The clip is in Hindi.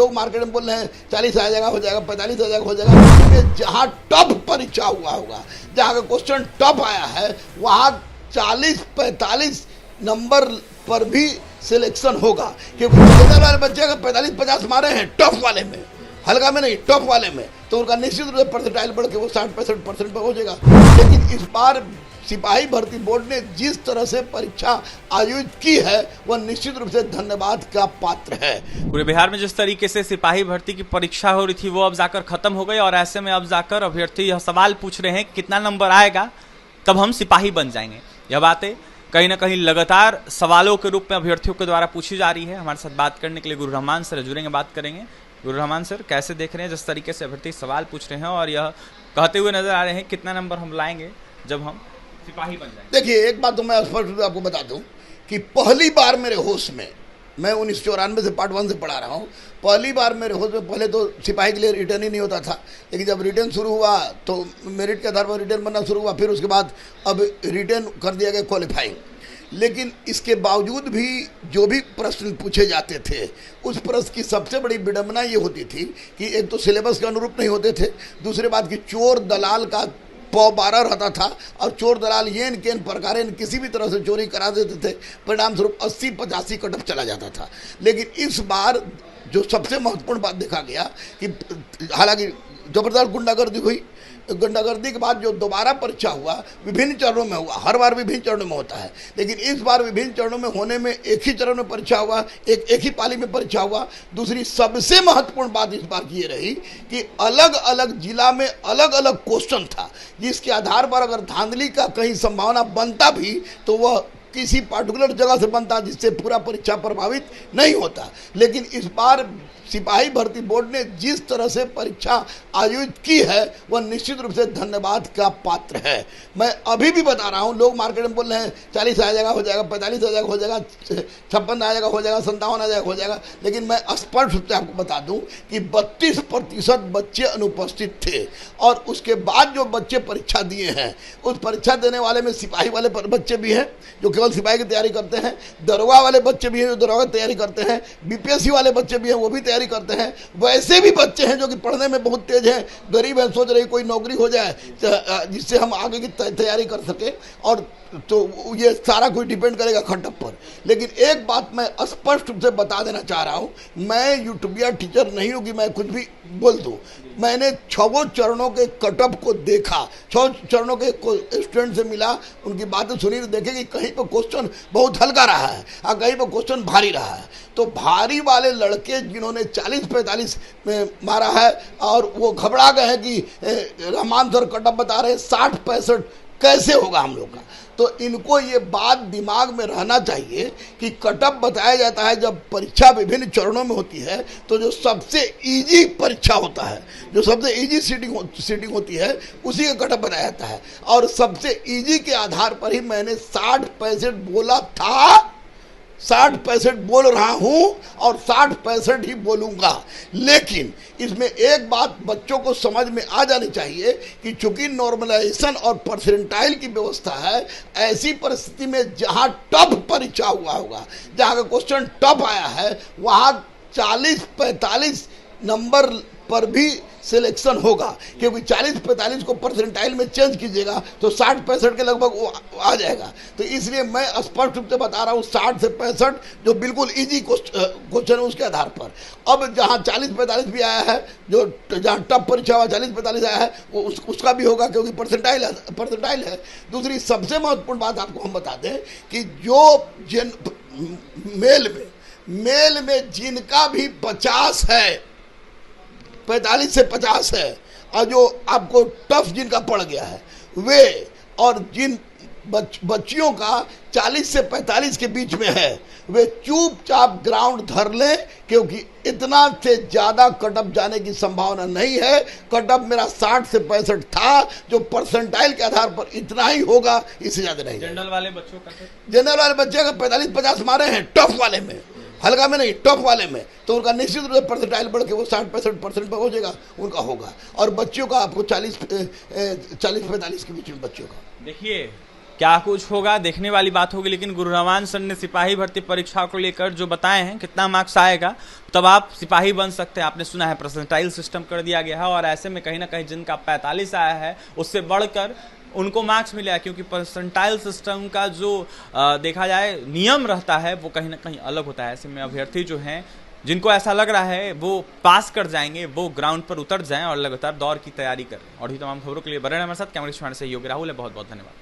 लोग मार्केट में बोल रहे हैं 40 आ जाएगा, हो जाएगा, 45 आ जाएगा, हो जाएगा। जहाँ टफ परीक्षा हुआ होगा, जहाँ का क्वेश्चन टफ आया है, वहाँ 40-45 नंबर पर भी सिलेक्शन होगा। क्योंकि जनरल वाले बच्चे अगर 45-50 मारे हैं टफ वाले में, हल्का में नहीं टफ वाले में, तो उनका निश्चित रूप से परसेंटाइल बढ़ के वो 60-65% पर हो जाएगा। लेकिन इस बार सिपाही भर्ती बोर्ड ने जिस तरह से परीक्षा आयोजित की है वह निश्चित रूप से धन्यवाद का पात्र है। पूरे बिहार में जिस तरीके से सिपाही भर्ती की परीक्षा हो रही थी वो अब जाकर खत्म हो गई और ऐसे में अब जाकर अभ्यर्थी यह सवाल पूछ रहे हैं कितना नंबर आएगा तब हम सिपाही बन जाएंगे। यह बातें कहीं ना कहीं लगातार सवालों के रूप में अभ्यर्थियों के द्वारा पूछी जा रही है। हमारे साथ बात करने के लिए गुरु रहमान सर जुड़ेंगे, बात करेंगे। गुरु रहमान सर, कैसे देख रहे हैं जिस तरीके से अभ्यर्थी सवाल पूछ रहे हैं और यह कहते हुए नजर आ रहे हैं कितना नंबर हम लाएंगे जब हम सिपाही बन जाएंगे? देखिए, एक बात तो मैं स्पष्ट रूप से आपको बता दूं कि पहली बार मेरे होश में, मैं 1994 से पार्ट 1 से पढ़ा रहा हूँ, पहली बार मेरे होश में, पहले तो सिपाही के लिए रिटर्न ही नहीं होता था, लेकिन जब रिटर्न शुरू हुआ तो मेरिट के आधार पर रिटर्न बनना शुरू हुआ, फिर उसके बाद अब रिटर्न कर दिया गया क्वालिफाइंग। लेकिन इसके बावजूद भी जो भी प्रश्न पूछे जाते थे उस प्रश्न की सबसे बड़ी विडंबना ये होती थी कि एक तो सिलेबस के अनुरूप नहीं होते थे, दूसरी बात कि चोर दलाल का पौ 12 रहता था और चोर दलाल येन केन प्रकार किसी भी तरह से चोरी करा देते थे, परिणाम स्वरूप 80-85 कट ऑफ चला जाता था। लेकिन इस बार जो सबसे महत्वपूर्ण बात देखा गया कि हालांकि जबरदस्त गुंडागर्दी हुई, गुंडागर्दी के बाद जो दोबारा परीक्षा हुआ विभिन्न चरणों में हुआ, हर बार विभिन्न चरणों में होता है, लेकिन इस बार विभिन्न चरणों में होने में एक ही चरण में परीक्षा हुआ, एक ही पाली में परीक्षा हुआ। दूसरी सबसे महत्वपूर्ण बात इस बार की ये रही कि अलग अलग जिला में अलग अलग क्वेश्चन था, जिसके आधार पर अगर धांधली का कहीं संभावना बनता भी तो वह किसी पार्टिकुलर जगह से बनता जिससे पूरा परीक्षा प्रभावित नहीं होता। लेकिन इस बार सिपाही भर्ती बोर्ड ने जिस तरह से परीक्षा आयोजित की है वह निश्चित रूप से धन्यवाद का पात्र है। मैं अभी भी बता रहा हूँ, लोग मार्केट में बोल रहे हैं 40 आ जाएगा, हो जाएगा, 45 आ जाएगा, हो जाएगा, 56 आ जाएगा, हो जाएगा, 57 आ जाएगा, हो जाएगा। लेकिन मैं स्पष्ट रूप से आपको बता दूं कि 32% बच्चे अनुपस्थित थे और उसके बाद जो बच्चे परीक्षा दिए हैं उस परीक्षा देने वाले में सिपाही वाले बच्चे भी हैं जो केवल सिपाही की तैयारी करते हैं, दरोगा वाले बच्चे भी हैं जो दरोगा की तैयारी करते हैं, बीपीएससी वाले बच्चे भी हैं वो भी तैयारी करते हैं, वैसे भी बच्चे हैं जो कि पढ़ने में बहुत तेज हैं, गरीब हैं, सोच रहे कोई नौकरी हो जाए जिससे हम आगे की तैयारी कर सके, और तो ये सारा कुछ डिपेंड करेगा खटअप पर। लेकिन एक बात मैं स्पष्ट रूप से बता देना चाह रहा हूँ, मैं यूट्यूबिया टीचर नहीं हूँ कि मैं कुछ भी बोल दूँ। मैंने 6 चरणों के कटअप को देखा, 6 चरणों के स्टूडेंट से मिला, उनकी बातें सुनी तो देखे कि कहीं पर क्वेश्चन बहुत हल्का रहा है और कहीं पर क्वेश्चन भारी रहा है। तो भारी वाले लड़के जिन्होंने 40-45 में मारा है और वो घबरा गए हैं कि रहमान सर कटअप बता रहे हैं 60-65 कैसे होगा हम लोग का। तो इनको ये बात दिमाग में रहना चाहिए कि कटअप बताया जाता है जब परीक्षा विभिन्न चरणों में होती है, तो जो सबसे इजी परीक्षा होता है, जो सबसे इजी सीटिंग होती है उसी का कटअप बताया जाता है। और सबसे इजी के आधार पर ही मैंने 60-65 बोला था, 60-65 बोल रहा हूं और 60-65 ही बोलूंगा। लेकिन इसमें एक बात बच्चों को समझ में आ जानी चाहिए कि चूंकि नॉर्मलाइजेशन और परसेंटाइल की व्यवस्था है, ऐसी परिस्थिति में जहां टफ परीक्षा हुआ होगा, जहां का क्वेश्चन टफ आया है, वहां 40-45 नंबर पर भी सिलेक्शन होगा। क्योंकि 40-45 को परसेंटाइल में चेंज कीजिएगा तो 60-65 के लगभग वो आ जाएगा। तो इसलिए मैं स्पष्ट रूप से बता रहा हूँ 60 से 65 जो बिल्कुल इजी क्वेश्चन है उसके आधार पर। अब जहाँ 40-45 भी आया है, जो जहाँ टफ परीक्षा हुआ 40-45 आया है, वो उसका भी होगा क्योंकि परसेंटाइल है। दूसरी सबसे महत्वपूर्ण बात आपको हम बता दें कि जो मेल में जिनका भी 50 है, 45 से 50 है, और जो आपको टफ जिनका पड़ गया है वे, और जिन बच्चियों का 40 से 45 के बीच में है वे चुपचाप ग्राउंड धर लें, क्योंकि इतना से ज़्यादा कटअप जाने की संभावना नहीं है। कटअप मेरा 60 से 65 था, जो परसेंटाइल के आधार पर इतना ही होगा, इससे ज़्यादा नहीं। जनरल वाले बच्चों का, जनरल वाले बच्चे अगर 45-50 मारे हैं टफ वाले में, हल्का में नहीं टफ वाले में, तो उनका निश्चित रूप से परसेंटाइल बढ़ के वो 60-65% पर हो जाएगा, उनका होगा। और बच्चों का आपको 40-45 के बीच में बच्चों का। देखिए क्या कुछ होगा देखने वाली बात होगी, लेकिन गुरु रमान सर ने सिपाही भर्ती परीक्षा को लेकर जो बताए हैं कितना मार्क्स आएगा तब आप सिपाही बन सकते हैं। आपने सुना है परसेंटाइल सिस्टम कर दिया गया है और ऐसे में कहीं ना कहीं जिनका 45 आया है उससे बढ़कर उनको मार्क्स मिला है, क्योंकि परसेंटाइल सिस्टम का जो देखा जाए नियम रहता है वो कहीं ना कहीं अलग होता है। ऐसे में अभ्यर्थी जो हैं जिनको ऐसा लग रहा है वो पास कर जाएंगे वो ग्राउंड पर उतर जाएं और लगातार दौड़ की तैयारी करें। और ही तमाम खबरों के लिए बने रहें हमारे साथ। कैमरा से सहयोगी राहुल है, बहुत बहुत धन्यवाद।